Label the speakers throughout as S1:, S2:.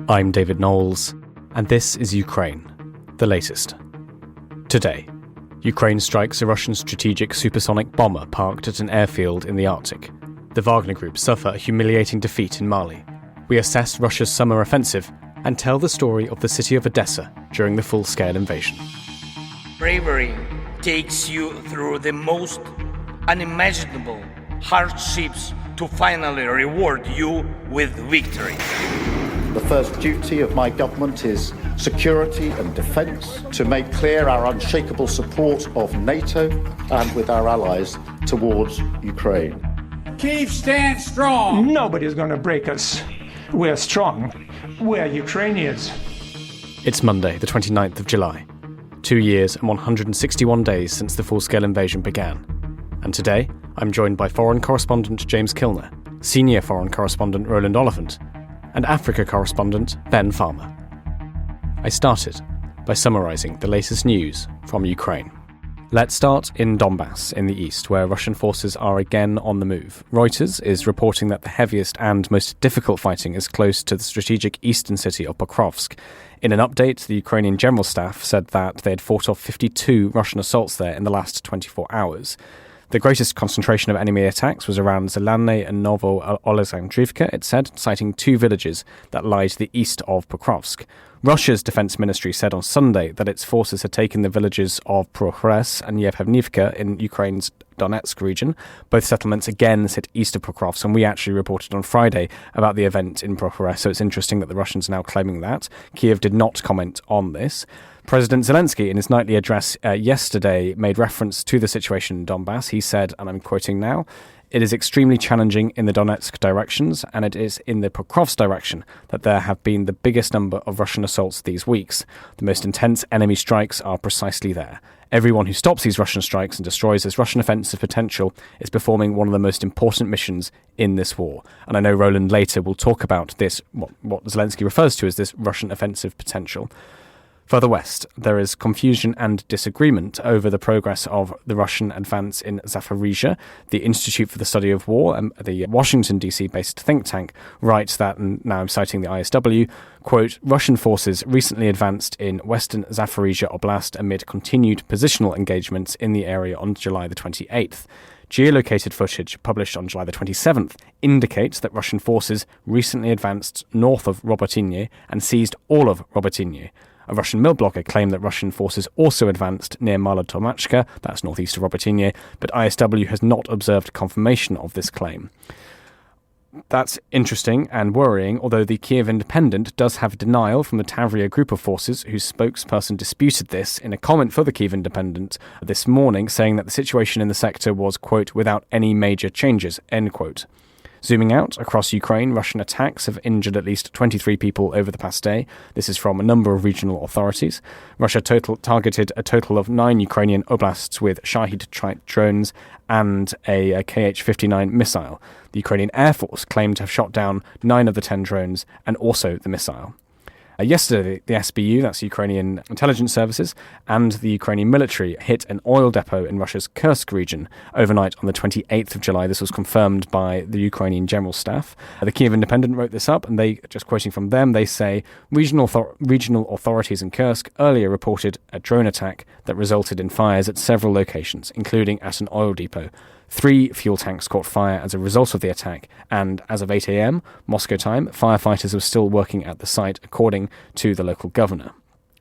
S1: I'm David Knowles, and this is Ukraine, the latest. Today, Ukraine strikes a Russian strategic supersonic bomber parked at an airfield in the Arctic. The Wagner Group suffer a humiliating defeat in Mali. We assess Russia's summer offensive and tell the story of the city of Odessa during the full-scale invasion.
S2: Bravery takes you through the most unimaginable hardships to finally reward you with victory.
S3: The first duty of my government is security and defence, to make clear our unshakable support of NATO and with our allies towards Ukraine.
S4: Kyiv stands strong.
S5: Nobody's going to break us. We're strong. We're Ukrainians.
S1: It's Monday, the 29th of July. 2 years and 161 days since the full-scale invasion began. And today, I'm joined by foreign correspondent James Kilner, senior foreign correspondent Roland Oliphant, and Africa correspondent Ben Farmer. I started by summarising the latest news from Ukraine. Let's start in Donbass in the east, where Russian forces are again on the move. Reuters is reporting that the heaviest and most difficult fighting is close to the strategic eastern city of Pokrovsk. In an update, the Ukrainian General Staff said that they had fought off 52 Russian assaults there in the last 24 hours. The greatest concentration of enemy attacks was around Zelane and Novo-Alexandrivka, it said, citing 2 villages that lie to the east of Pokrovsk. Russia's defense ministry said on Sunday that its forces had taken the villages of Prokhorets and Yevhenivka in Ukraine's Donetsk region. Both settlements again sit east of Pokrovsk, and we actually reported on Friday about the event in Prokhorets, so it's interesting that the Russians are now claiming that. Kyiv did not comment on this. President Zelensky, in his nightly address yesterday, made reference to the situation in Donbass. He said, and I'm quoting now, "It is extremely challenging in the Donetsk directions, and it is in the Pokrovsk direction that there have been the biggest number of Russian assaults these weeks. The most intense enemy strikes are precisely there. Everyone who stops these Russian strikes and destroys this Russian offensive potential is performing one of the most important missions in this war." And I know Roland later will talk about this, what Zelensky refers to as this Russian offensive potential. Further west, there is confusion and disagreement over the progress of the Russian advance in Zaporizhia. The Institute for the Study of War, the Washington, D.C.-based think tank, writes that, and now I'm citing the ISW, quote, "Russian forces recently advanced in western Zaporizhia Oblast amid continued positional engagements in the area on July the 28th. Geolocated footage published on July the 27th indicates that Russian forces recently advanced north of Robotyne and seized all of Robotyne. A Russian mill blogger claimed that Russian forces also advanced near Malotomachka, that's northeast of Robotyne, but ISW has not observed confirmation of this claim. That's interesting and worrying, although the Kyiv Independent does have denial from the Tavria group of forces, whose spokesperson disputed this in a comment for the Kyiv Independent this morning, saying that the situation in the sector was, quote, "without any major changes," end quote. Zooming out, across Ukraine, Russian attacks have injured at least 23 people over the past day. This is from a number of regional authorities. Russia targeted a total of 9 Ukrainian oblasts with Shahid drones and a Kh-59 missile. The Ukrainian Air Force claimed to have shot down 9 of the 10 drones and also the missile. Yesterday, the SBU, that's Ukrainian intelligence services, and the Ukrainian military hit an oil depot in Russia's Kursk region overnight on the 28th of July. This was confirmed by the Ukrainian General Staff. The Kyiv Independent wrote this up, and they, just quoting from them, they say, regional authorities in Kursk earlier reported a drone attack that resulted in fires at several locations, including at an oil depot. 3 fuel tanks caught fire as a result of the attack, and as of 8 a.m. Moscow time, firefighters were still working at the site, according to the local governor.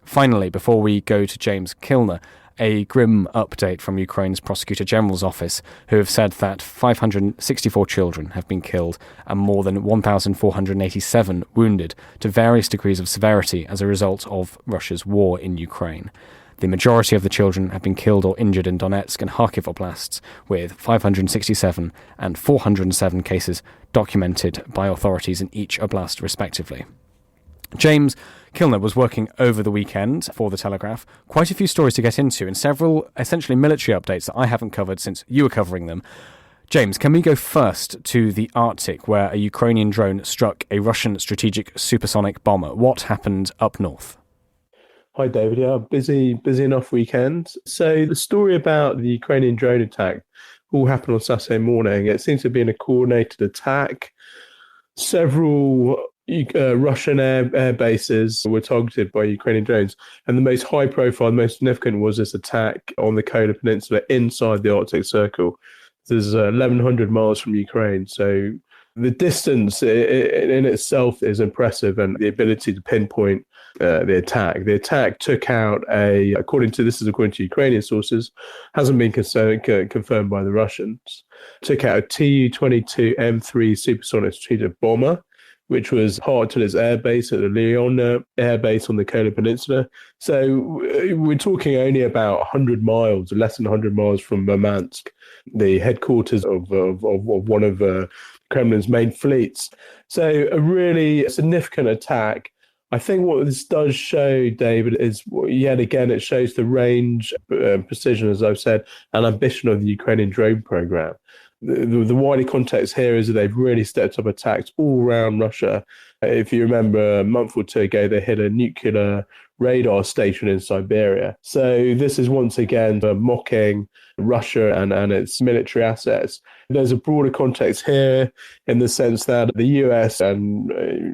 S1: Finally, before we go to James Kilner, a grim update from Ukraine's Prosecutor General's office, who have said that 564 children have been killed and more than 1,487 wounded to various degrees of severity as a result of Russia's war in Ukraine. The majority of the children have been killed or injured in Donetsk and Kharkiv oblasts, with 567 and 407 cases documented by authorities in each oblast, respectively. James Kilner was working over the weekend for the Telegraph. Quite a few stories to get into and several essentially military updates that I haven't covered since you were covering them. James, can we go first to the Arctic, where a Ukrainian drone struck a Russian strategic supersonic bomber? What happened up north?
S6: Hi, David. Yeah, busy enough weekend. So the story about the Ukrainian drone attack all happened on Saturday morning. It seems to have been a coordinated attack. Several Russian air bases were targeted by Ukrainian drones. And the most high profile, the most significant was this attack on the Kola Peninsula inside the Arctic Circle. This is 1,100 miles from Ukraine. So the distance in itself is impressive, and the ability to pinpoint the attack. The attack took out according to Ukrainian sources, hasn't been confirmed by the Russians, took out a Tu-22 M3 supersonic strategic bomber, which was part to its airbase at the Lyon air base on the Kola Peninsula. So we're talking only about 100 miles, less than 100 miles from Murmansk, the headquarters of one of Kremlin's main fleets. So a really significant attack. I think what this does show, David, is yet again it shows the range, precision, as I've said, and ambition of the Ukrainian drone program. The wider context here is that they've really stepped up attacks all around Russia. If you remember, a month or two ago, they hit a nuclear radar station in Siberia. So this is once again mocking Russia and its military assets. There's a broader context here in the sense that the US and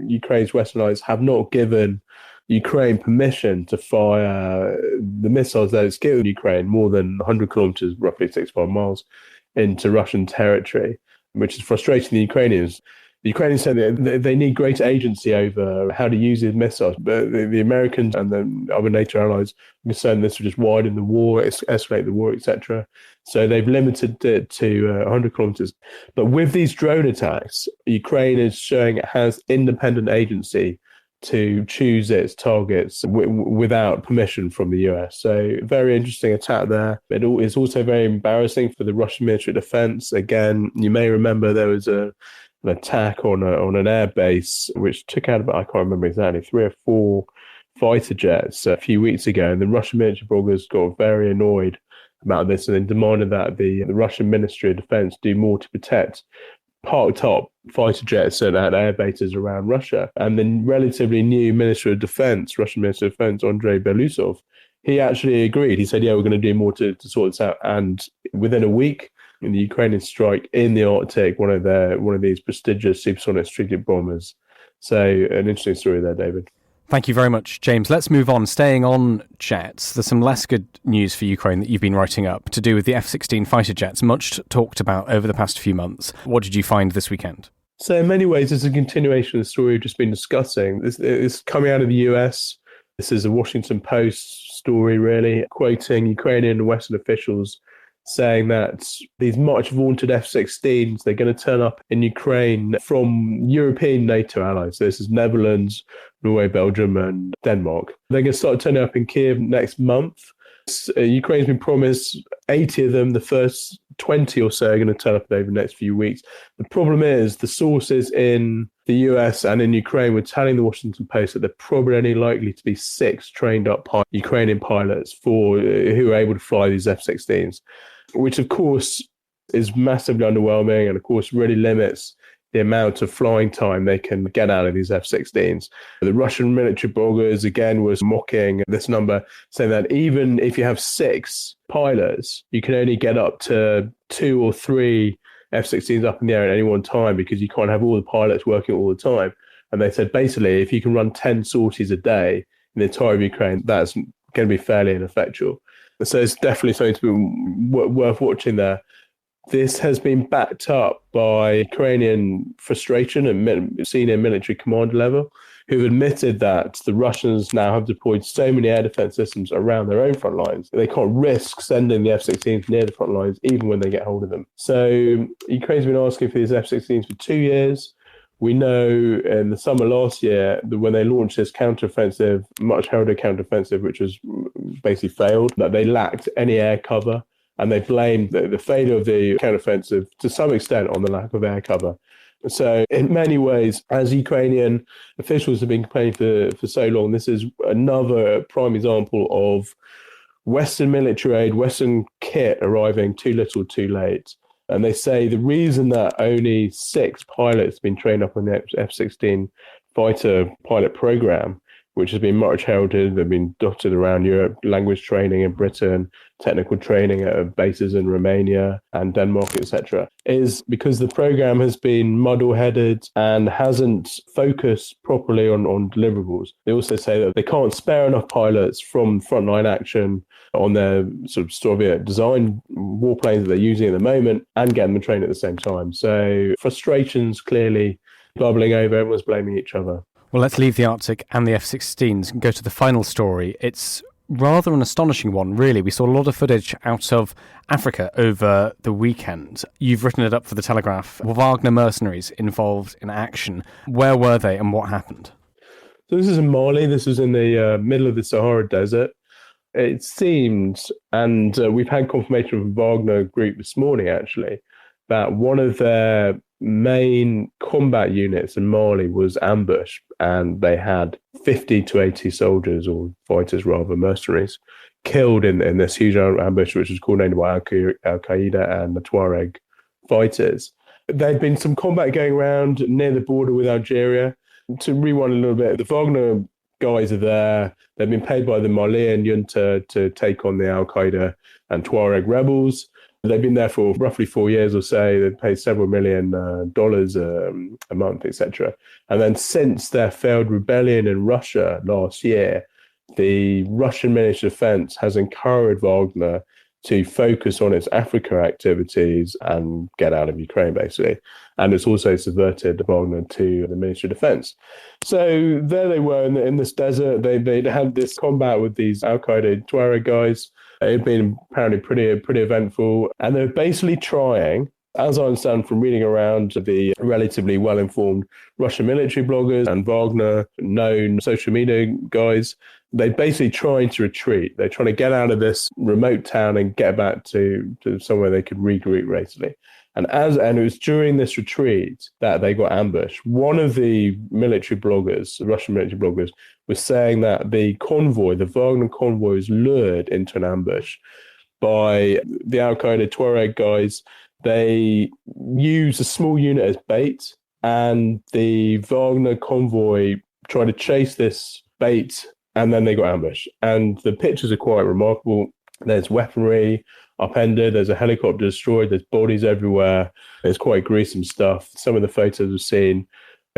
S6: Ukraine's Western allies have not given Ukraine permission to fire the missiles that it's given Ukraine more than 100 kilometers, roughly 65 miles, into Russian territory, which is frustrating the Ukrainians. The Ukrainians said that they need greater agency over how to use these missiles, but the Americans and the other NATO allies are concerned this would just widen the war, escalate the war, etc. So they've limited it to 100 kilometers. But with these drone attacks, Ukraine is showing it has independent agency to choose its targets without permission from the US. So very interesting attack there. It is also very embarrassing for the Russian military defense. Again, you may remember there was an attack on an air base which took out about, I can't remember exactly, 3 or 4 fighter jets a few weeks ago. And the Russian military bloggers got very annoyed about this and then demanded that the Russian Ministry of Defense do more to protect parked up fighter jets at air bases around Russia. And the relatively new Minister of Defense, Russian Minister of Defense, Andrei Belousov, he actually agreed. He said, yeah, we're going to do more to sort this out. And within a week, in the Ukrainian strike in the Arctic, one of these prestigious supersonic strategic bombers. So an interesting story there, David.
S1: Thank you very much, James. Let's move on. Staying on jets, there's some less good news for Ukraine that you've been writing up to do with the F-16 fighter jets, much talked about over the past few months. What did you find this weekend?
S6: So in many ways, it's a continuation of the story we've just been discussing. It's coming out of the US. This is a Washington Post story, really, quoting Ukrainian and Western officials saying that these much vaunted F-16s, they're going to turn up in Ukraine from European NATO allies. So this is Netherlands, Norway, Belgium, and Denmark. They're going to start turning up in Kiev next month. Ukraine's been promised 80 of them. The first 20 or so are going to turn up over the next few weeks. The problem is the sources in the US and in Ukraine were telling the Washington Post that they're probably only likely to be 6 trained up Ukrainian pilots who are able to fly these F-16s, which of course is massively underwhelming and of course really limits the amount of flying time they can get out of these F-16s. The Russian military bloggers, again, was mocking this number, saying that even if you have 6 pilots, you can only get up to 2 or 3 F-16s up in the air at any one time because you can't have all the pilots working all the time. And they said, basically, if you can run 10 sorties a day in the entire of Ukraine, that's going to be fairly ineffectual. So it's definitely something to be worth watching there. This has been backed up by Ukrainian frustration and senior military commander level, who've admitted that the Russians now have deployed so many air defense systems around their own front lines. They can't risk sending the F-16s near the front lines, even when they get hold of them. So Ukraine's been asking for these F-16s for 2 years. We know in the summer last year that when they launched this counteroffensive, much heralded counteroffensive, which was basically failed, that they lacked any air cover. And they blamed the failure of the counteroffensive to some extent on the lack of air cover. So in many ways, as Ukrainian officials have been complaining for so long, this is another prime example of Western military aid, Western kit arriving too little, too late. And they say the reason that only 6 pilots have been trained up on the F-16 fighter pilot program which has been much heralded. They've been dotted around Europe, language training in Britain, technical training at bases in Romania and Denmark, etc., is because the program has been muddle-headed and hasn't focused properly on deliverables. They also say that they can't spare enough pilots from frontline action on their sort of Soviet design warplanes that they're using at the moment and get them trained at the same time. So frustrations clearly bubbling over, everyone's blaming each other.
S1: Well, let's leave the Arctic and the F-16s and go to the final story. It's rather an astonishing one, really. We saw a lot of footage out of Africa over the weekend. You've written it up for the Telegraph. Wagner mercenaries involved in action. Where were they and what happened?
S6: So this is in Mali. This was in the middle of the Sahara Desert. It seems, and we've had confirmation from Wagner Group this morning, actually, that one of their main combat units in Mali was ambushed, and they had 50 to 80 soldiers, or fighters rather, mercenaries, killed in this huge ambush, which was coordinated by Al-Qaeda and the Tuareg fighters. There'd been some combat going around near the border with Algeria. To rewind a little bit, the Wagner guys are there. They've been paid by the Malian junta to take on the Al-Qaeda and Tuareg rebels. They've been there for roughly 4 years or so. They've paid several $million a month, etc. And then since their failed rebellion in Russia last year, the Russian Ministry of Defense has encouraged Wagner to focus on its Africa activities and get out of Ukraine, basically. And it's also subverted Wagner to the Ministry of Defense. So there they were in this desert. They'd had this combat with these Al-Qaeda Tuareg guys. It'd been apparently pretty eventful. And they're basically trying, as I understand from reading around the relatively well-informed Russian military bloggers and Wagner known social media guys, they're basically trying to retreat. They're trying to get out of this remote town and get back to somewhere they could regroup, basically. And it was during this retreat that they got ambushed. One of the military bloggers, the Russian military bloggers, was saying that the Wagner convoy was lured into an ambush by the Al-Qaeda Tuareg guys. They used a small unit as bait, and the Wagner convoy tried to chase this bait, and then they got ambushed. And the pictures are quite remarkable. There's weaponry upended, there's a helicopter destroyed, there's bodies everywhere. It's quite gruesome stuff. Some of the photos we've seen,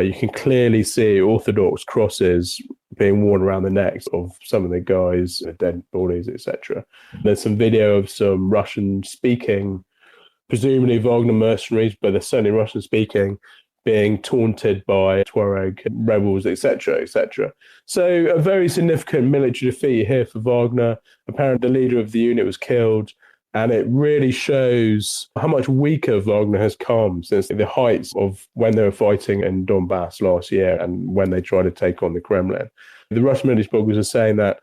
S6: you can clearly see Orthodox crosses being worn around the necks of some of the guys, dead bodies, etc. There's some video of some Russian-speaking, presumably Wagner mercenaries, but they're certainly Russian-speaking, being taunted by Tuareg rebels, etc., etc. So a very significant military defeat here for Wagner. Apparently the leader of the unit was killed, and it really shows how much weaker Wagner has come since the heights of when they were fighting in Donbass last year and when they tried to take on the Kremlin. The Russian military bloggers are saying that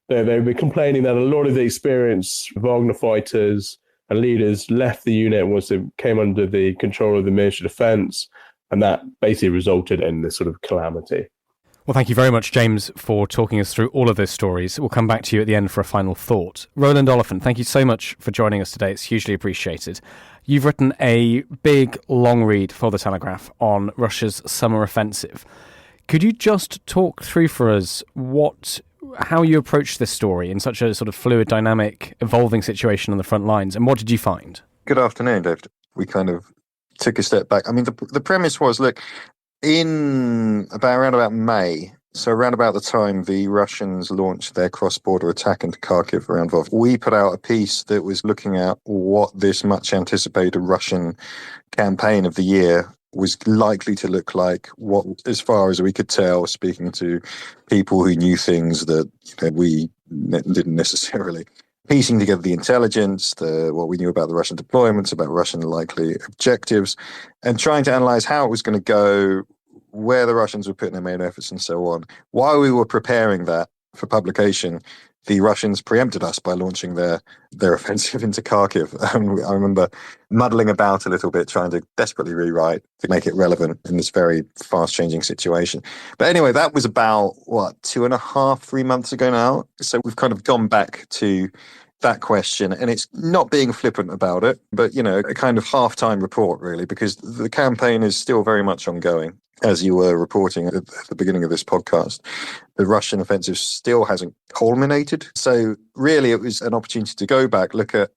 S6: they were complaining that a lot of the experienced Wagner fighters and leaders left the unit once it came under the control of the Ministry of Defense, and that basically resulted in this sort of calamity.
S1: Well, thank you very much, James, for talking us through all of those stories. We'll come back to you at the end for a final thought. Roland, Oliphant, thank you so much for joining us today. It's hugely appreciated. You've written a big, long read for the Telegraph on Russia's summer offensive. Could you just talk through for us how you approached this story in such a sort of fluid, dynamic, evolving situation on the front lines, and what did you find?
S7: Good afternoon, David. We kind of took a step back. I mean, the premise was, look, around about May, so around about the time the Russians launched their cross-border attack into Kharkiv around Lvov, we put out a piece that was looking at what this much-anticipated Russian campaign of the year was likely to look like, what, as far as we could tell, speaking to people who knew things that we didn't necessarily. Piecing together the intelligence, what we knew about the Russian deployments, about Russian likely objectives, and trying to analyze how it was going to go, where the Russians were putting their main efforts and so on. While we were preparing that for publication, the Russians preempted us by launching their offensive into Kharkiv. I remember muddling about a little bit, trying to desperately rewrite to make it relevant in this very fast-changing situation. But anyway, that was about, 2.5, 3 months ago now. So we've kind of gone back to that question, and it's not being flippant about it, but, a kind of half-time report, really, because the campaign is still very much ongoing. as you were reporting at the beginning of this podcast, the Russian offensive still hasn't culminated. So really it was an opportunity to go back, look at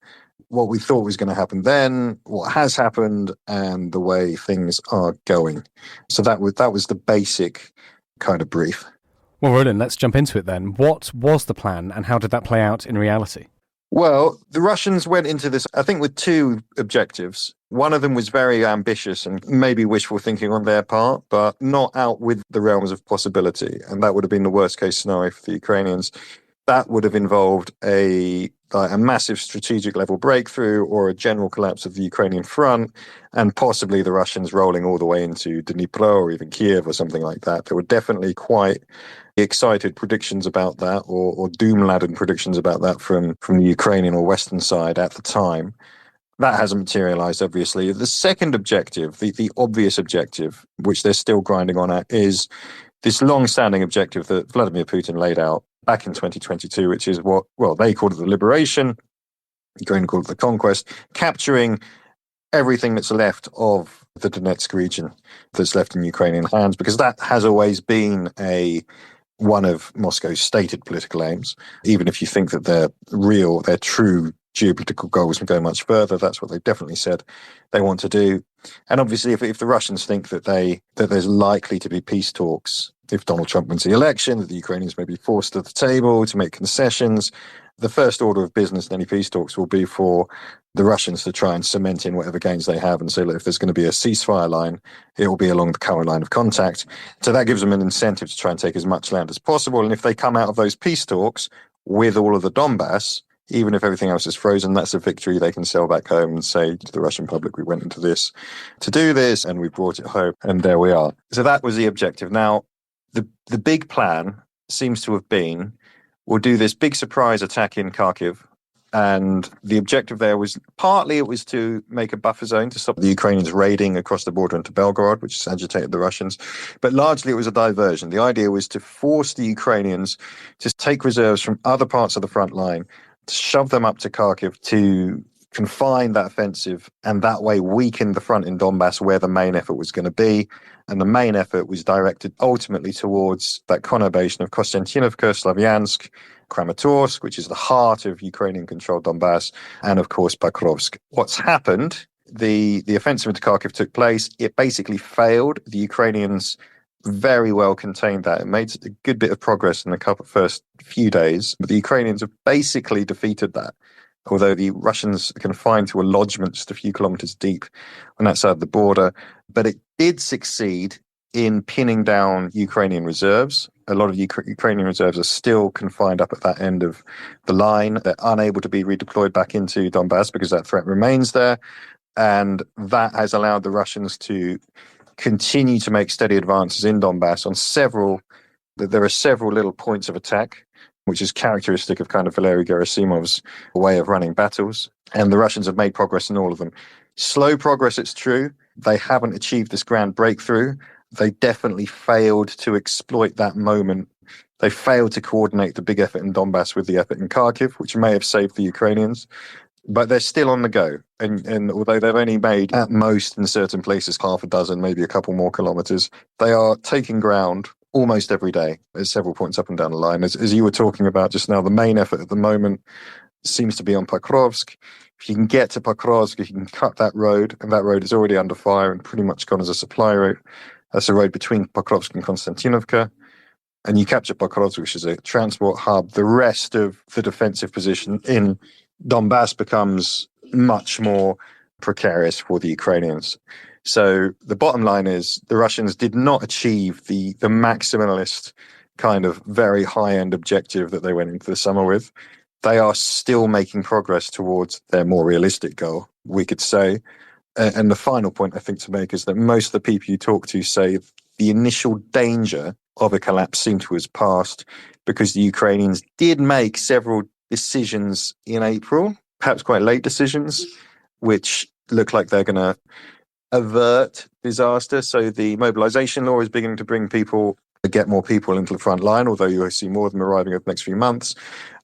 S7: what we thought was going to happen then, what has happened, and the way things are going. So that was the basic kind of brief.
S1: Well, Roland, let's jump into it then. What was the plan and how did that play out in reality?
S7: Well, the Russians went into this, I think, with two objectives. One of them was very ambitious and maybe wishful thinking on their part, but not out with the realms of possibility. And that would have been the worst case scenario for the Ukrainians. That would have involved a massive strategic level breakthrough or a general collapse of the Ukrainian front, and possibly the Russians rolling all the way into Dnipro or even Kiev or something like that. There were definitely quite excited predictions about that, or doom-laden predictions about that from the Ukrainian or Western side at the time. That hasn't materialized, obviously. The second objective, the obvious objective, which they're still grinding on at, is this long-standing objective that Vladimir Putin laid out back in 2022, which is what, well, they called it the liberation, Ukraine called it the conquest, capturing everything that's left of the Donetsk region that's left in Ukrainian hands, because that has always been one of Moscow's stated political aims. Even if you think that their true geopolitical goals will go much further, that's what they definitely said they want to do. And obviously, if the Russians think that there's likely to be peace talks, if Donald Trump wins the election, that the Ukrainians may be forced to the table to make concessions, the first order of business in any peace talks will be for the Russians to try and cement in whatever gains they have and say, look, if there's going to be a ceasefire line, it will be along the current line of contact. So that gives them an incentive to try and take as much land as possible. And if they come out of those peace talks with all of the Donbass, even if everything else is frozen, that's a victory they can sell back home and say to the Russian public, we went into this to do this and we brought it home, and there we are. So that was the objective. Now, the big plan seems to have been, we'll do this big surprise attack in Kharkiv. And the objective there was, partly it was to make a buffer zone to stop the Ukrainians raiding across the border into Belgorod, which has agitated the Russians. But largely it was a diversion. The idea was to force the Ukrainians to take reserves from other parts of the front line, to shove them up to Kharkiv, to confine that offensive, and that way weaken the front in Donbass where the main effort was going to be. And the main effort was directed ultimately towards that conurbation of Kostiantinovka, Slavyansk, Kramatorsk, which is the heart of Ukrainian-controlled Donbass, and of course Pokrovsk. What's happened, the offensive into Kharkiv took place. It basically failed. The Ukrainians very well contained that. It made a good bit of progress in the first few days, but the Ukrainians have basically defeated that. Although the Russians are confined to a lodgement just a few kilometers deep on that side of the border. But it did succeed in pinning down Ukrainian reserves. A lot of Ukrainian reserves are still confined up at that end of the line. They're unable to be redeployed back into Donbass because that threat remains there. And that has allowed the Russians to continue to make steady advances in Donbass on there are several little points of attack, which is characteristic of kind of Valery Gerasimov's way of running battles. And the Russians have made progress in all of them. Slow progress, it's true. They haven't achieved this grand breakthrough. They definitely failed to exploit that moment. They failed to coordinate the big effort in Donbass with the effort in Kharkiv, which may have saved the Ukrainians. But they're still on the go. And although they've only made, at most in certain places, half a dozen, maybe a couple more kilometers, they are taking ground almost every day. There's several points up and down the line. As you were talking about just now, the main effort at the moment seems to be on Pokrovsk. If you can get to Pokrovsk, if you can cut that road, and that road is already under fire and pretty much gone as a supply route, that's a road between Pokrovsk and Konstantinovka, and you capture Pokrovsk, which is a transport hub, the rest of the defensive position in Donbass becomes much more precarious for the Ukrainians. So the bottom line is the Russians did not achieve the maximalist kind of very high-end objective that they went into the summer with. They are still making progress towards their more realistic goal, we could say. And the final point I think to make is that most of the people you talk to say the initial danger of a collapse seemed to have passed because the Ukrainians did make several decisions in April, perhaps quite late decisions, which look like they're going to avert disaster. So the mobilization law is beginning to get more people into the front line, although you see more of them arriving over the next few months.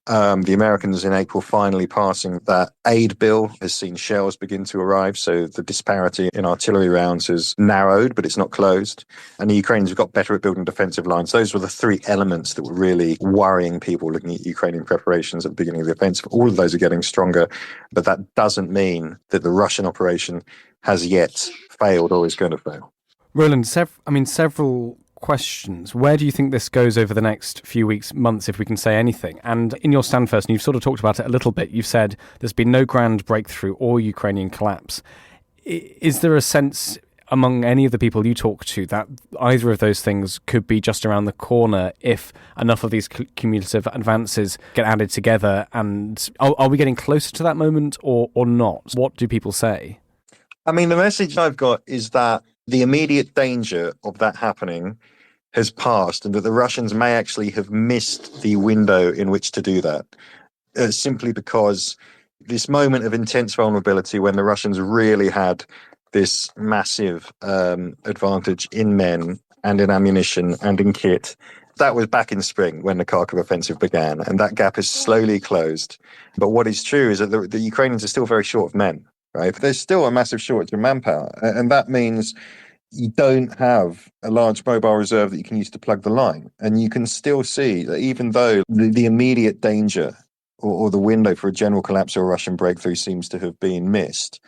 S7: The Americans in April finally passing that aid bill has seen shells begin to arrive. So the disparity in artillery rounds has narrowed, but it's not closed. And the Ukrainians have got better at building defensive lines. Those were the three elements that were really worrying people looking at Ukrainian preparations at the beginning of the offensive. All of those are getting stronger, but that doesn't mean that the Russian operation has yet failed or is going to fail.
S1: Roland, several questions. Where do you think this goes over the next few weeks, months, if we can say anything? And in your stand first, and you've sort of talked about it a little bit, you've said there's been no grand breakthrough or Ukrainian collapse. Is there a sense among any of the people you talk to that either of those things could be just around the corner if enough of these cumulative advances get added together? And are we getting closer to that moment or not? What do people say?
S7: I mean, the message I've got is that the immediate danger of that happening has passed and that the Russians may actually have missed the window in which to do that, simply because this moment of intense vulnerability when the Russians really had this massive advantage in men and in ammunition and in kit, that was back in spring when the Kharkiv offensive began, and that gap is slowly closed. But what is true is that the Ukrainians are still very short of men. Right? But there's still a massive shortage of manpower. And that means you don't have a large mobile reserve that you can use to plug the line. And you can still see that even though the immediate danger or the window for a general collapse or a Russian breakthrough seems to have been missed,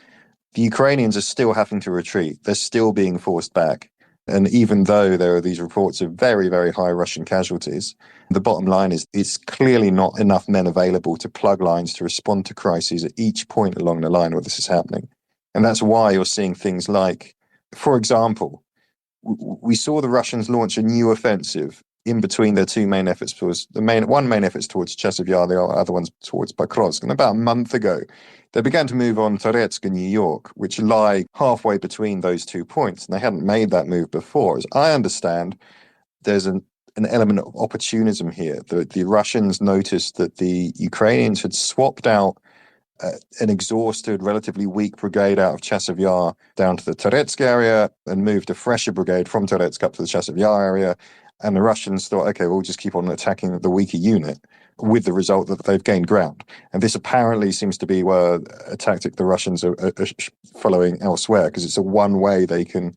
S7: the Ukrainians are still having to retreat. They're still being forced back. And even though there are these reports of very, very high Russian casualties, the bottom line is it's clearly not enough men available to plug lines to respond to crises at each point along the line where this is happening. And that's why you're seeing things like, for example, we saw the Russians launch a new offensive in between their two main efforts towards one main effort towards Chasiv Yar, the other one's towards Pokrovsk. And about a month ago, they began to move on Toretsk and New York, which lie halfway between those 2 points. And they hadn't made that move before. As I understand, there's an element of opportunism here. The Russians noticed that the Ukrainians had swapped out an exhausted, relatively weak brigade out of Chasiv Yar down to the Toretsk area and moved a fresher brigade from Toretsk up to the Chasiv Yar area. And the Russians thought, okay, we'll just keep on attacking the weaker unit, with the result that they've gained ground. And this apparently seems to be a tactic the Russians are following elsewhere, because it's a one way they can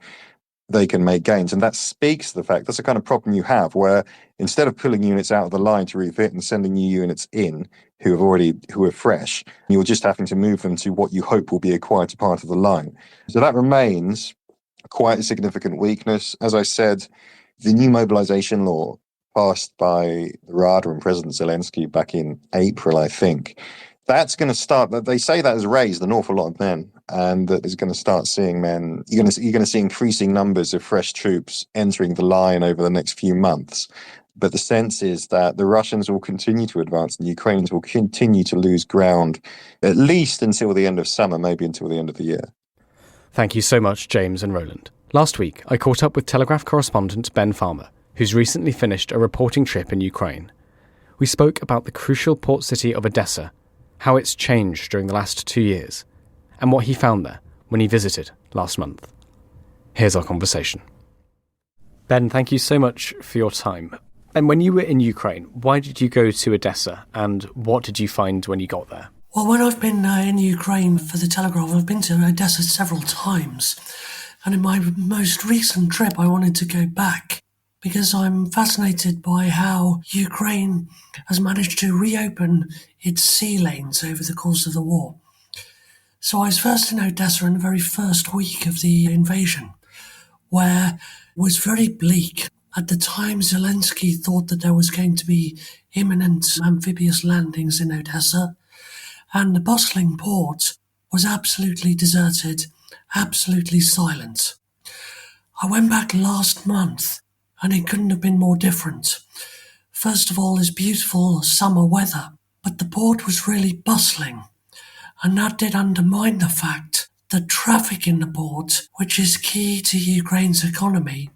S7: make gains. And that speaks to the fact that's the kind of problem you have, where instead of pulling units out of the line to refit and sending new units in who are fresh, you're just having to move them to what you hope will be a quieter part of the line. So that remains quite a significant weakness. As I said, the new mobilization law passed by the Rada and President Zelensky back in April, I think, that's going to start, they say that has raised an awful lot of men, and that is going to start seeing men, you're going to see increasing numbers of fresh troops entering the line over the next few months. But the sense is that the Russians will continue to advance and the Ukrainians will continue to lose ground, at least until the end of summer, maybe until the end of the year.
S1: Thank you so much, James and Roland. Last week, I caught up with Telegraph correspondent Ben Farmer, who's recently finished a reporting trip in Ukraine. We spoke about the crucial port city of Odessa, how it's changed during the last 2 years, and what he found there when he visited last month. Here's our conversation. Ben, thank you so much for your time. And when you were in Ukraine, why did you go to Odessa, and what did you find when you got there?
S8: Well, when I've been in Ukraine for the Telegraph, I've been to Odessa several times. And in my most recent trip, I wanted to go back because I'm fascinated by how Ukraine has managed to reopen its sea lanes over the course of the war. So I was first in Odessa in the very first week of the invasion, where it was very bleak. At the time, Zelensky thought that there was going to be imminent amphibious landings in Odessa, and the bustling port was absolutely deserted, absolutely silent. I went back last month, and it couldn't have been more different. First of all, it's beautiful summer weather, but the port was really bustling, and that did undermine the fact that traffic in the port, which is key to Ukraine's economy,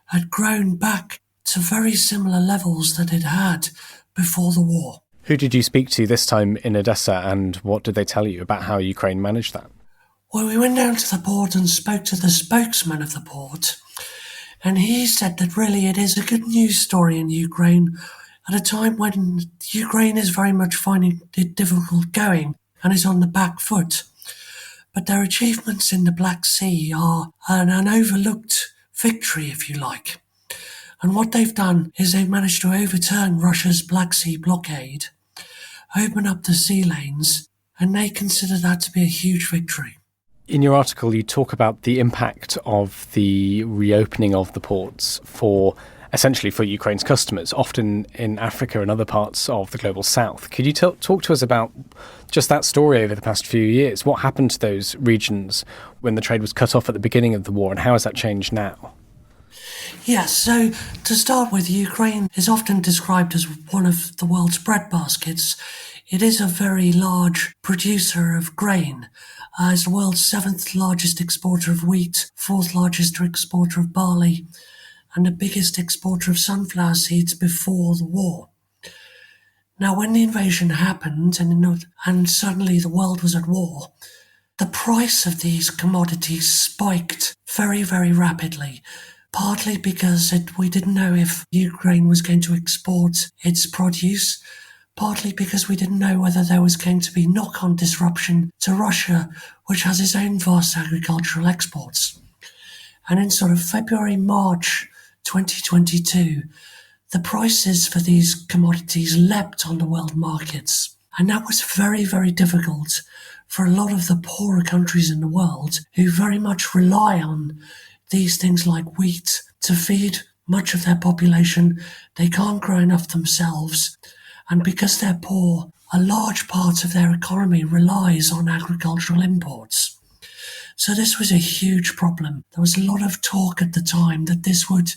S8: had grown back to very similar levels that it had before the war.
S1: Who did you speak to this time in Odessa, and what did they tell you about how Ukraine managed that?
S8: Well, we went down to the port and spoke to the spokesman of the port, and he said that really it is a good news story in Ukraine at a time when Ukraine is very much finding it difficult going and is on the back foot. But their achievements in the Black Sea are an overlooked victory, if you like. And what they've done is they've managed to overturn Russia's Black Sea blockade, open up the sea lanes, and they consider that to be a huge victory.
S1: In your article, you talk about the impact of the reopening of the ports essentially for Ukraine's customers, often in Africa and other parts of the global south. Could you talk to us about just that story over the past few years? What happened to those regions when the trade was cut off at the beginning of the war, and how has that changed now?
S8: Yes, so to start with, Ukraine is often described as one of the world's breadbaskets. It is a very large producer of grain. It's the world's 7th largest exporter of wheat, 4th largest exporter of barley, and the biggest exporter of sunflower seeds before the war. Now, when the invasion happened and suddenly the world was at war, the price of these commodities spiked very, very rapidly, partly because we didn't know if Ukraine was going to export its produce, partly because we didn't know whether there was going to be knock-on disruption to Russia, which has its own vast agricultural exports. And in sort of February, March 2022, the prices for these commodities leapt on the world markets. And that was very, very difficult for a lot of the poorer countries in the world who very much rely on these things like wheat to feed much of their population. They can't grow enough themselves. And because they're poor, a large part of their economy relies on agricultural imports. So this was a huge problem. There was a lot of talk at the time that this would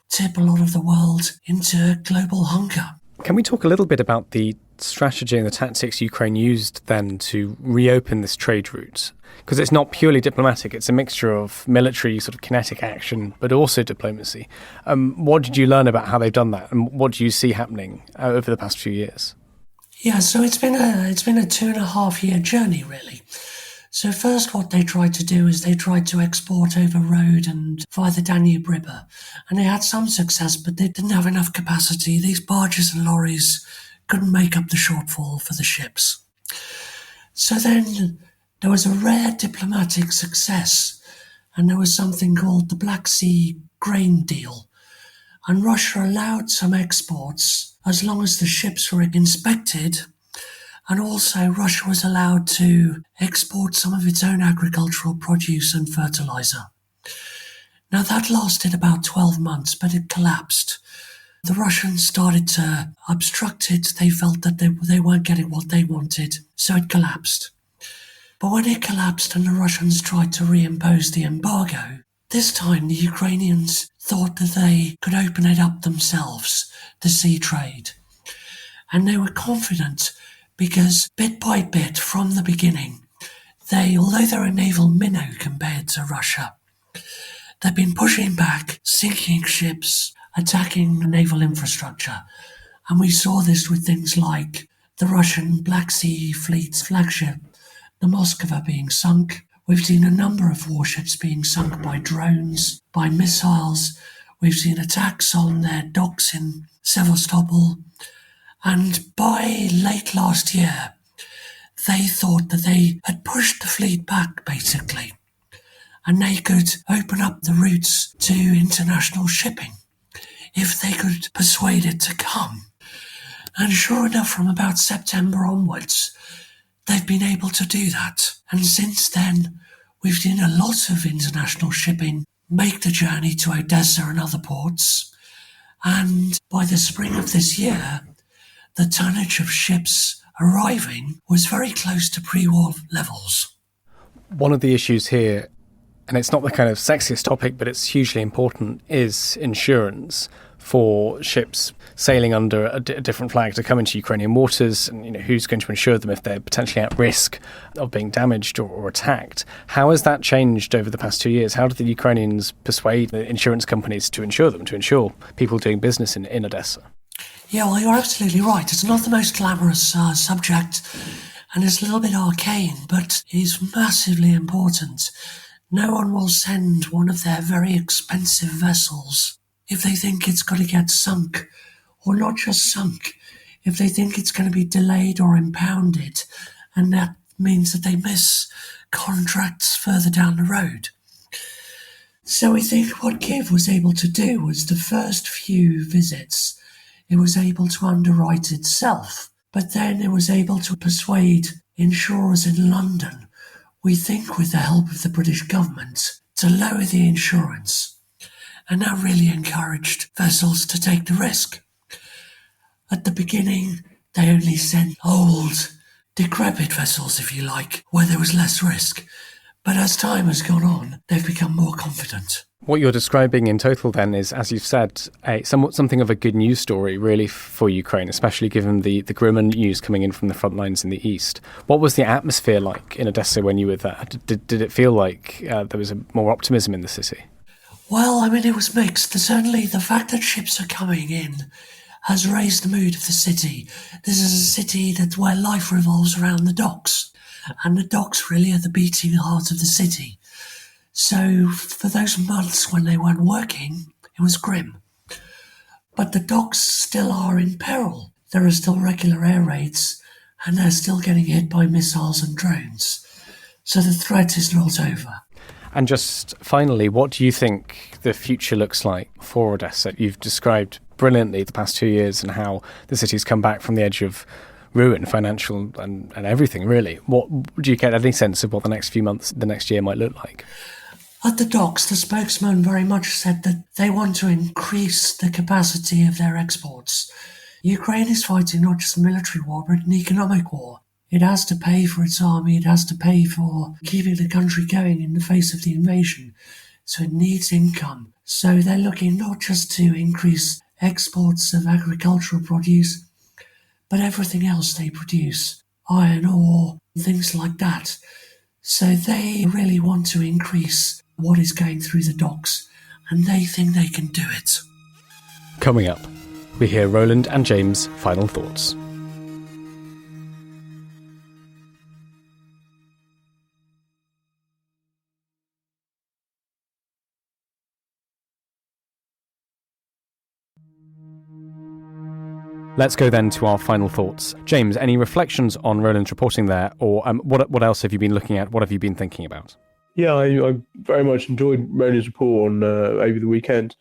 S8: tip a lot of the world into global hunger.
S1: Can we talk a little bit about the strategy and the tactics Ukraine used then to reopen this trade route? Because it's not purely diplomatic, it's a mixture of military sort of kinetic action, but also diplomacy. What did you learn about how they've done that, and what do you see happening over the past few years?
S8: Yeah, so it's been a 2.5-year journey, really. So first what they tried to do is they tried to export over road and via the Danube River. And they had some success, but they didn't have enough capacity. These barges and lorries couldn't make up the shortfall for the ships. So then there was a rare diplomatic success, and there was something called the Black Sea Grain Deal. And Russia allowed some exports as long as the ships were inspected. And also Russia was allowed to export some of its own agricultural produce and fertilizer. Now that lasted about 12 months, but it collapsed. The Russians started to obstruct it. They felt that they weren't getting what they wanted, so it collapsed. But when it collapsed and the Russians tried to reimpose the embargo, this time the Ukrainians thought that they could open it up themselves, the sea trade. And they were confident because bit by bit from the beginning, although they're a naval minnow compared to Russia, they've been pushing back, sinking ships, attacking naval infrastructure. And we saw this with things like the Russian Black Sea Fleet's flagship, the Moskva, being sunk. We've seen a number of warships being sunk by drones, by missiles. We've seen attacks on their docks in Sevastopol. And by late last year, they thought that they had pushed the fleet back, basically, and they could open up the routes to international shipping if they could persuade it to come. And sure enough, from about September onwards, they've been able to do that. And since then, we've seen a lot of international shipping make the journey to Odessa and other ports. And by the spring of this year, the tonnage of ships arriving was very close to pre-war levels.
S1: One of the issues here, and it's not the kind of sexiest topic, but it's hugely important, is insurance for ships sailing under a different flag to come into Ukrainian waters, and who's going to insure them if they're potentially at risk of being damaged or attacked. How has that changed over the past 2 years? How did the Ukrainians persuade the insurance companies to insure them, to insure people doing business in Odessa?
S8: Yeah, well, you're absolutely right. It's not the most glamorous subject, and it's a little bit arcane, but it's massively important. No one will send one of their very expensive vessels if they think it's going to get sunk or not just sunk, if they think it's going to be delayed or impounded, and that means that they miss contracts further down the road. So I think what Kiev was able to do was the first few visits, it was able to underwrite itself, but then it was able to persuade insurers in London, we think with the help of the British government, to lower the insurance. And that really encouraged vessels to take the risk. At the beginning, they only sent old, decrepit vessels, if you like, where there was less risk. But as time has gone on, they've become more confident.
S1: What you're describing in total then is, as you've said, something of a good news story really for Ukraine, especially given the grimmer news coming in from the front lines in the east. What was the atmosphere like in Odessa when you were there? Did it feel like there was more optimism in the city?
S8: Well, I mean, it was mixed. Certainly the fact that ships are coming in has raised the mood of the city. This is a city where life revolves around the docks. And the docks really are the beating heart of the city. So for those months when they weren't working, it was grim. But the docks still are in peril. There are still regular air raids, and they're still getting hit by missiles and drones. So the threat is not over.
S1: And just finally, what do you think the future looks like for Odessa? You've described brilliantly the past 2 years and how the city's come back from the edge of ruin, financial and everything, really. What do you get any sense of what the next few months, the next year might look like?
S8: At the docks, the spokesman very much said that they want to increase the capacity of their exports. Ukraine is fighting not just a military war, but an economic war. It has to pay for its army, it has to pay for keeping the country going in the face of the invasion. So it needs income. So they're looking not just to increase exports of agricultural produce, but everything else they produce, iron ore, things like that. So they really want to increase what is going through the docks, and they think they can do it.
S1: Coming up, we hear Roland and James' final thoughts. Let's go then to our final thoughts. James, any reflections on Roland's reporting there, or what else have you been looking at? What have you been thinking about?
S6: Yeah, I very much enjoyed Roland's report on over the weekend.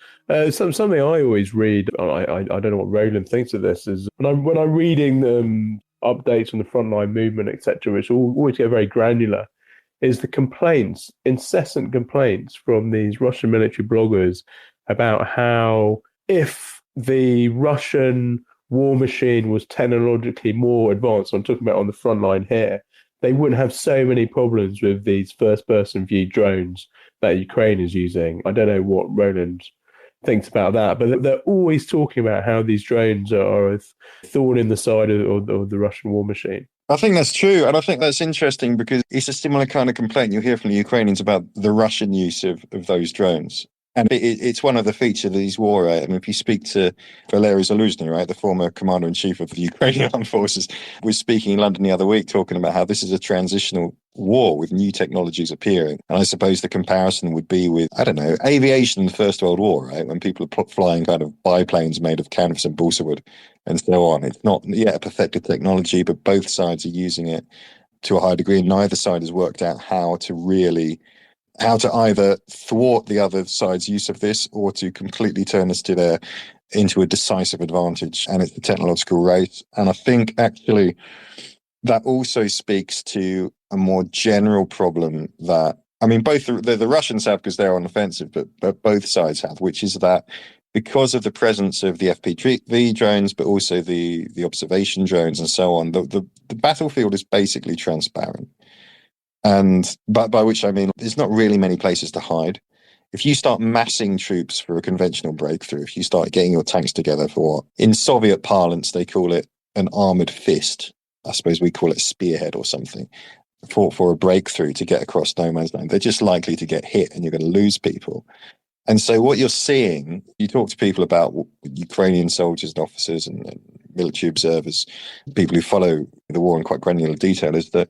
S6: Something I always read, I don't know what Roland thinks of this, is when I'm reading updates on the frontline movement, etc., which always get very granular, is the complaints, incessant complaints from these Russian military bloggers about how if the Russian war machine was technologically more advanced, I'm talking about on the front line here, they wouldn't have so many problems with these first-person view drones that Ukraine is using. I don't know what Roland thinks about that, but they're always talking about how these drones are a thorn in the side of the Russian war machine.
S7: I think that's true. And I think that's interesting because it's a similar kind of complaint you'll hear from the Ukrainians about the Russian use of those drones. And it's one of the features of these war. I mean, if you speak to Valery Zaluzhny, right, the former commander-in-chief of the Ukrainian armed forces, was speaking in London the other week talking about how this is a transitional war with new technologies appearing. And I suppose the comparison would be with, I don't know, aviation in the First World War, right, when people are flying kind of biplanes made of canvas and balsa wood and so on. It's not yet a perfected technology, but both sides are using it to a high degree, and neither side has worked out how to either thwart the other side's use of this or to completely turn this into a decisive advantage. And it's a technological race. And I think actually that also speaks to a more general problem that, I mean, both the Russians have because they're on offensive, but both sides have, which is that because of the presence of the FPV drones, but also the observation drones and so on, the battlefield is basically transparent. And by which I mean, there's not really many places to hide. If you start massing troops for a conventional breakthrough, if you start getting your tanks together for, in Soviet parlance, they call it an armored fist. I suppose we call it spearhead or something, for a breakthrough to get across no man's land. They're just likely to get hit and you're going to lose people. And so what you're seeing, you talk to people about Ukrainian soldiers and officers and military observers, people who follow the war in quite granular detail, is that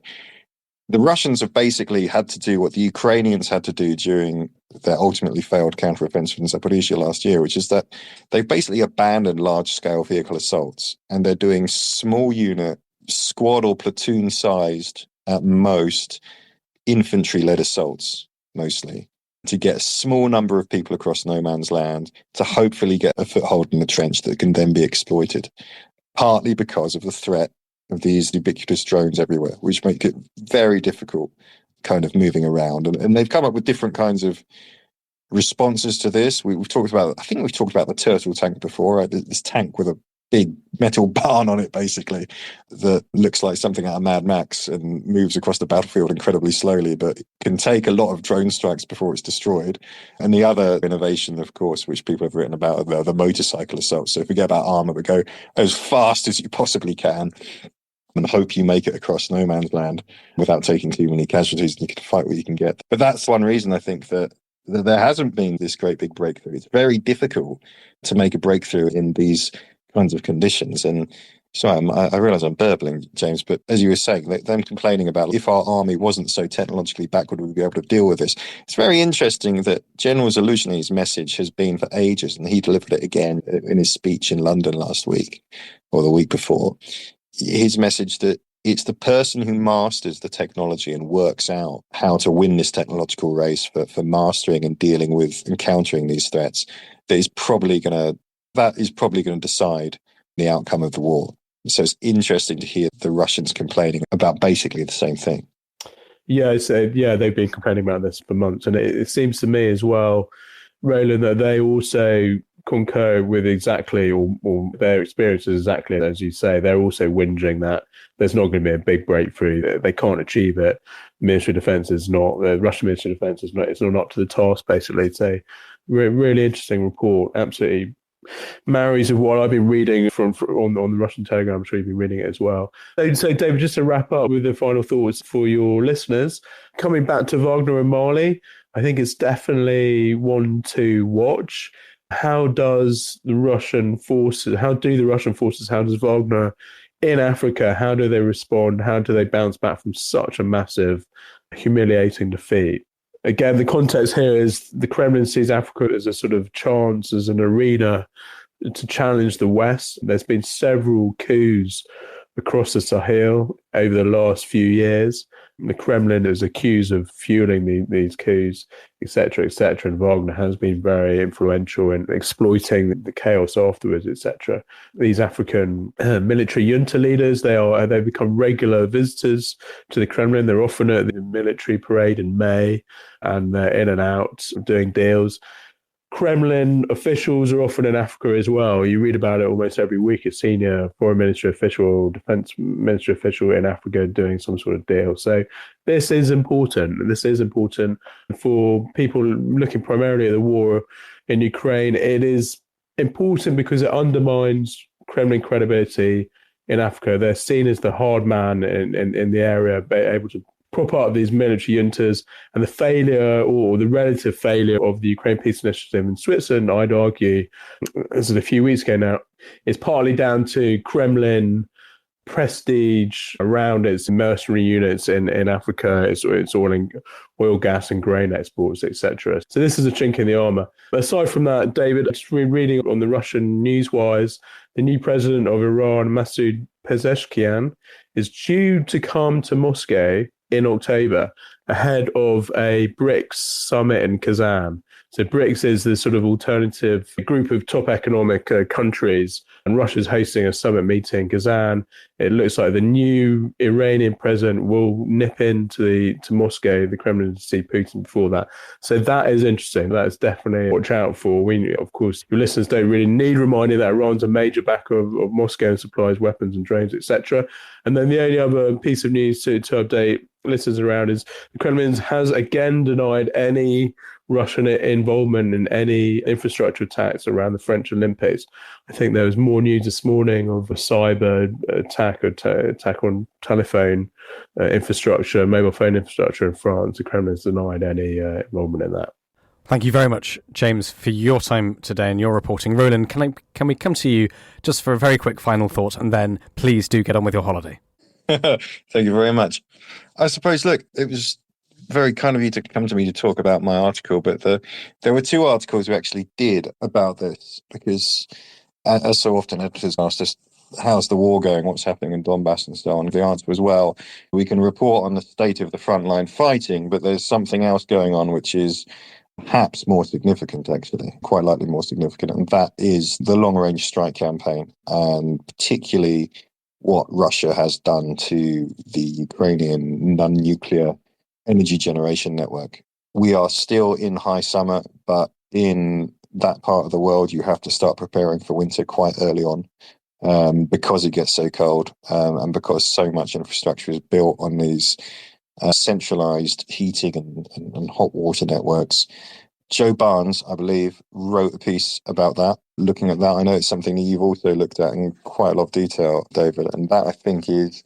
S7: the Russians have basically had to do what the Ukrainians had to do during their ultimately failed counteroffensive in Zaporizhzhia last year, which is that they've basically abandoned large-scale vehicle assaults, and they're doing small unit, squad or platoon-sized, at most, infantry-led assaults, mostly, to get a small number of people across no man's land to hopefully get a foothold in the trench that can then be exploited, partly because of the threat of these ubiquitous drones everywhere, which make it very difficult kind of moving around. And they've come up with different kinds of responses to this. I think we've talked about the turtle tank before, right? This tank with a big metal barn on it, basically, that looks like something out of Mad Max and moves across the battlefield incredibly slowly, but can take a lot of drone strikes before it's destroyed. And the other innovation, of course, which people have written about, are the motorcycle assaults. So forget about armor, but go as fast as you possibly can and hope you make it across no man's land without taking too many casualties, and you can fight what you can get. But that's one reason I think that there hasn't been this great big breakthrough. It's very difficult to make a breakthrough in these kinds of conditions. And so I realise I'm burbling, James, but as you were saying, them complaining about if our army wasn't so technologically backward, we'd be able to deal with this. It's very interesting that General Zaluzhny's message has been for ages, and he delivered it again in his speech in London last week, or the week before. His message that it's the person who masters the technology and works out how to win this technological race for mastering and dealing with and countering these threats that is probably going to decide the outcome of the war. So it's interesting to hear the Russians complaining about basically the same thing.
S6: Yeah, they've been complaining about this for months, and it seems to me as well, Roland, that they also concur with exactly, or their experience is exactly as you say. They're also whinging that there's not going to be a big breakthrough. They can't achieve it. The Russian Ministry of Defense is not. It's not up to the task, basically. So, really interesting report. Absolutely marries of what I've been reading on the Russian Telegraph. I'm sure you've been reading it as well. So, David, just to wrap up with the final thoughts for your listeners, coming back to Wagner and Mali, I think it's definitely one to watch. How do the Russian forces, how does Wagner in Africa, how do they respond? How do they bounce back from such a massive, humiliating defeat? Again, the context here is the Kremlin sees Africa as a sort of chance, as an arena to challenge the West. There's been several coups across the Sahel over the last few years. The Kremlin is accused of fueling these coups, etc., etc. And Wagner has been very influential in exploiting the chaos afterwards, etc. These African military junta leaders, they've become regular visitors to the Kremlin. They're often at the military parade in May, and they're in and out doing deals. Kremlin officials are often in Africa as well. You read about it almost every week. A senior foreign ministry official, defense ministry official in Africa doing some sort of deal. So this is important. This is important for people looking primarily at the war in Ukraine. It is important because it undermines Kremlin credibility in Africa. They're seen as the hard man in the area, able to prop up these military juntas, and the failure or the relative failure of the Ukraine Peace Initiative in Switzerland, I'd argue, as of a few weeks ago now, is partly down to Kremlin prestige around its mercenary units in Africa, its oil, gas and grain exports, etc. So this is a chink in the armour. But aside from that, David, just reading on the Russian newswires, the new president of Iran, Masoud Pezeshkian, is due to come to Moscow in October ahead of a BRICS summit in Kazan. So BRICS is the sort of alternative group of top economic countries, and Russia's hosting a summit meeting in Kazan. It looks like the new Iranian president will nip into Moscow, the Kremlin, to see Putin before that. So that is interesting. That is definitely watch out for. Of course, your listeners don't really need reminding that Iran's a major backer of Moscow and supplies weapons and drones, etc. And then the only other piece of news to update listeners around is the Kremlin has again denied any Russian involvement in any infrastructure attacks around the French Olympics. I think there was more news this morning of a cyber attack on telephone infrastructure, mobile phone infrastructure in France. The Kremlin has denied any involvement in that.
S1: Thank you very much, James, for your time today and your reporting. Roland, can we come to you just for a very quick final thought, and then please do get on with your holiday.
S7: Thank you very much. I suppose, look, it was very kind of you to come to me to talk about my article, but there were 2 articles we actually did about this, because as so often editors asked us, how's the war going, what's happening in Donbass and so on. The answer was, well, we can report on the state of the frontline fighting, but there's something else going on which is perhaps more significant, actually, quite likely more significant, and that is the long-range strike campaign, and particularly what Russia has done to the Ukrainian non-nuclear energy generation network. We are still in high summer, but in that part of the world, you have to start preparing for winter quite early on, because it gets so cold, and because so much infrastructure is built on these centralized heating and hot water networks. Joe Barnes, I believe, wrote a piece about that, looking at that. I know it's something that you've also looked at in quite a lot of detail, David, and that I think is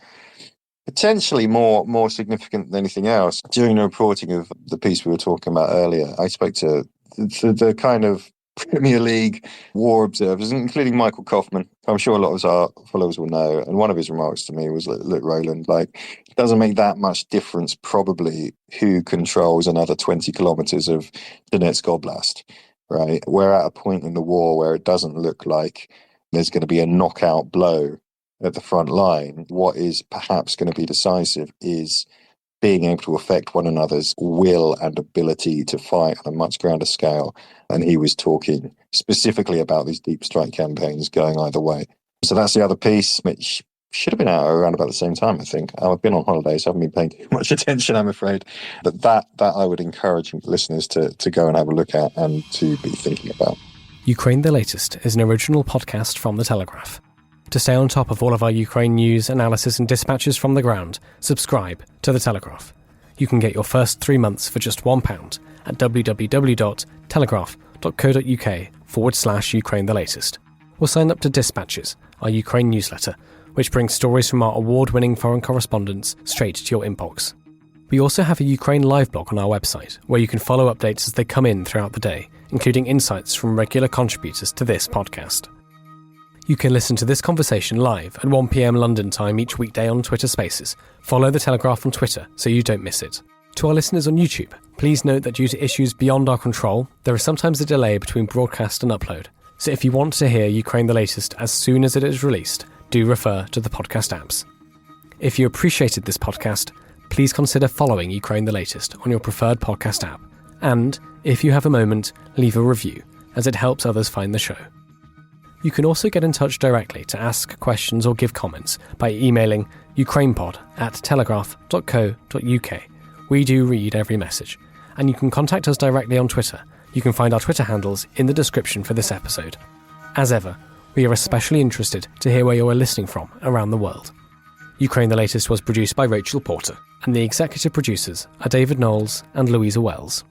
S7: potentially more significant than anything else. During the reporting of the piece we were talking about earlier, I spoke to the kind of Premier League war observers, including Michael Kaufman. I'm sure a lot of our followers will know. And one of his remarks to me was, look, Roland, it doesn't make that much difference probably who controls another 20 kilometers of Donetsk Oblast, right? We're at a point in the war where it doesn't look like there's going to be a knockout blow at the front line. What is perhaps going to be decisive is being able to affect one another's will and ability to fight on a much grander scale. And he was talking specifically about these deep strike campaigns going either way. So that's the other piece, which should have been out around about the same time, I think. I've been on holidays, so I haven't been paying too much attention, I'm afraid. But that I would encourage listeners to go and have a look at and to be thinking about.
S1: Ukraine the Latest is an original podcast from The Telegraph. To stay on top of all of our Ukraine news, analysis and dispatches from the ground, subscribe to The Telegraph. You can get your first 3 months for just £1 at www.telegraph.co.uk/Ukraine the Latest. Or sign up to Dispatches, our Ukraine newsletter, which brings stories from our award-winning foreign correspondents straight to your inbox. We also have a Ukraine live blog on our website, where you can follow updates as they come in throughout the day, including insights from regular contributors to this podcast. You can listen to this conversation live at 1 p.m. London time each weekday on Twitter Spaces. Follow The Telegraph on Twitter so you don't miss it. To our listeners on YouTube, please note that due to issues beyond our control, there is sometimes a delay between broadcast and upload. So if you want to hear Ukraine the Latest as soon as it is released, do refer to the podcast apps. If you appreciated this podcast, please consider following Ukraine the Latest on your preferred podcast app. And, if you have a moment, leave a review, as it helps others find the show. You can also get in touch directly to ask questions or give comments by emailing ukrainepod@telegraph.co.uk. We do read every message. And you can contact us directly on Twitter. You can find our Twitter handles in the description for this episode. As ever, we are especially interested to hear where you are listening from around the world. Ukraine the Latest was produced by Rachel Porter, and the executive producers are David Knowles and Louisa Wells.